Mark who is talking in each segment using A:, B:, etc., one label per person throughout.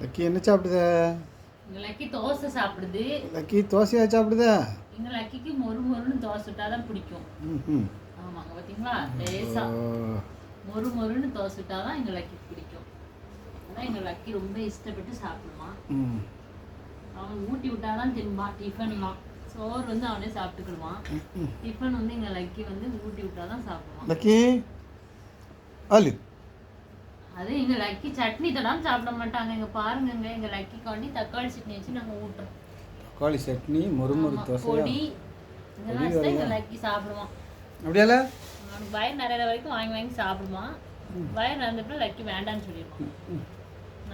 A: Lucky என்ன சாப்பிடுதா?
B: எங்க lucky dosa சாப்பிடுது.
A: லக்கி தோசையா சாப்பிடுதா?
B: எங்க லக்கிக்கு மொறு மொறுன்னு தோசை சுட்டாதான் பிடிக்கும். ஆமாங்க, பார்த்தீங்களா? லேசா மொறு மொறுன்னு தோசை சுட்டாதான் எங்க லக்கிக்கு பிடிக்கும். அதான் எங்க லக்கி ரொம்ப இஷ்டப்பட்டு சாப்பிடுவான். அவன் ஊட்டி விட்டாதான் தின்பான். டிஃபன்லாம் சோறு வந்து அவனே சாப்பிட்டுக்கிடுவான். டிஃபன் வந்து எங்க லக்கி வந்து ஊட்டி விட்டாதான் சாப்பிடுவான்.
A: லக்கி ஆலு
B: அது எங்க லக்கி சட்னி தடாம சாப்பிட மாட்டாங்க. இங்க பாருங்க, எங்க லக்கி காண்டி தக்காளி சட்னி வச்சு நாங்க ஊட்டுறோம்.
A: தக்காளி சட்னி முறுமுறு தோசை
B: பொடி இதெல்லாம் எங்க லக்கி சாப்பிடுவான்.
A: அப்படியால
B: அவனுக்கு வயிறு நிறைய வரைக்கும் வாங்கி வாங்கி சாப்பிடுவான். வயிறு நிறைஞ்சப்ப லக்கி வேண்டான்னு சொல்லிடுவான்.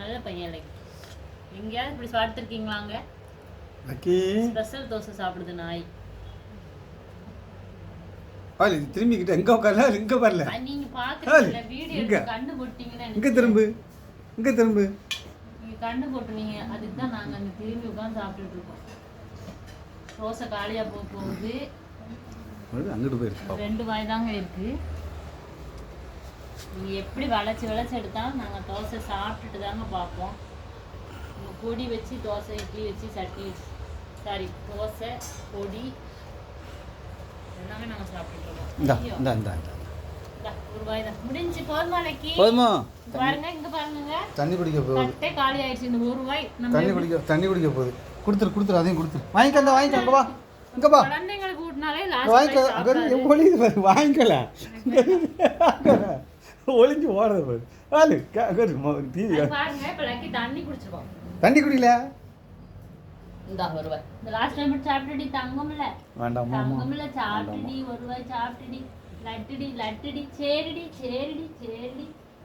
B: நல்ல பையன் லக்கி. எங்கேயாவது இப்படி சாப்பிட்டுருக்கீங்களாங்க?
A: லக்கி
B: ஸ்பெஷல் தோசை சாப்பிடுது நாய்.
A: ஆலு திரும்பிக்கிட்ட எங்க உட்காரல இங்க வரல.
B: நீங்க பாக்குறீங்க வீடியோ எடுத்து கண்ணு போட்டீங்கன்னா
A: இங்க திரும்பு, இங்க திரும்பு.
B: நீங்க கண்ணு போட்டுனீங்க, அதுக்கு தான் நாங்க அங்க திரும்பி உட்கார்ந்து சாப்பிட்டுட்டு இருக்கோம். தோசை காலியா போகுது.
A: அங்கிட்டு போயிருக்கு.
B: 2 வாய் தாங்க இருக்கு. நீங்க எப்படி வளைச்சு எடுத்தாலும் நாங்க தோசை சாப்பிட்டுட்டு தாங்க பார்ப்போம். பொடி வச்சு தோசை, இட்லி வச்சு, சட்னி வச்சு, சாரி தோசை பொடி எல்லாமே நாங்க சாப்பிட்டுட்டு இருக்கோம். ஒரு வாய் தான் முடிஞ்சு. போதுமா லக்கி?
A: போதுமா?
B: பாருங்க, இங்க பாருங்க,
A: தண்ணி குடிக்க போகுது.
B: கட்டே காலி ஆயிடுச்சு. இந்த ஒரு வாய்
A: தண்ணி குடிக்க போகுது. கொடுத்துரு அதையும் கொடுத்துரு. வாங்கிக்க அங்க வா. இங்க வா.
B: குழந்தைங்களுக்கு ஊட்டினாலே லாஸ்ட்
A: வாங்கிக்க. அங்க ஒளிஞ்சு பாரு. வாங்கிக்கல. ஒளிஞ்சு ஓடுது பாரு. ஆளு டிவி
B: பாருங்க. இப்ப லக்கி தண்ணி குடிச்சிருவோம்.
A: தண்ணி குடிக்கல.
B: இந்த ஒரு வாய். இந்த லாஸ்ட் டைம் சாப்பிட்டுடி தங்கம்ல.
A: வேண்டாம் மாமா.
B: தங்கம்ல சாப்பிட்டுடி ஒரு வாய் சாப்பிட்டுடி. லட்டுடி சேரிடி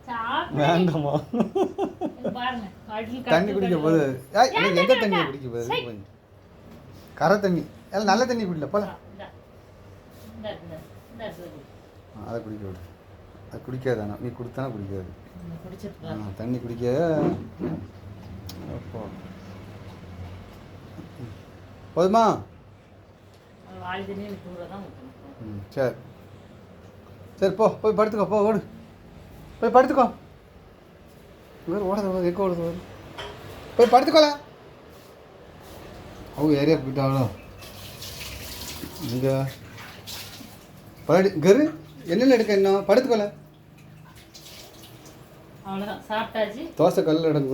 B: சாப்பிடு.
A: வேண்டாமா.
B: பாருங்க
A: தண்ணி குடிக்க போகுது. எந்த தண்ணி குடிக்க போகுது? கரை தண்ணி. எல்லாம் நல்ல தண்ணி குடிக்கல போல. அதை குடிக்க விடு. அது குடிக்காதானா? நீ கொடுத்தானா குடிக்காது. தண்ணி குடிக்க. போதுமா? சரி போய் படுத்துக்கோ. ஓடு போய் படுத்துக்கோ. ஓடுது எங்கே ஓடுது? போய் படுத்துக்கோல. அவங்க ஏரியா போயிட்டாங்களோ? இங்கே கரு என்னென்ன எடுக்க என்ன படுத்துக்கோல.
B: அவ்வளோதான், சாப்பிட்டாச்சு.
A: தோசை கல்லில் எடுக்க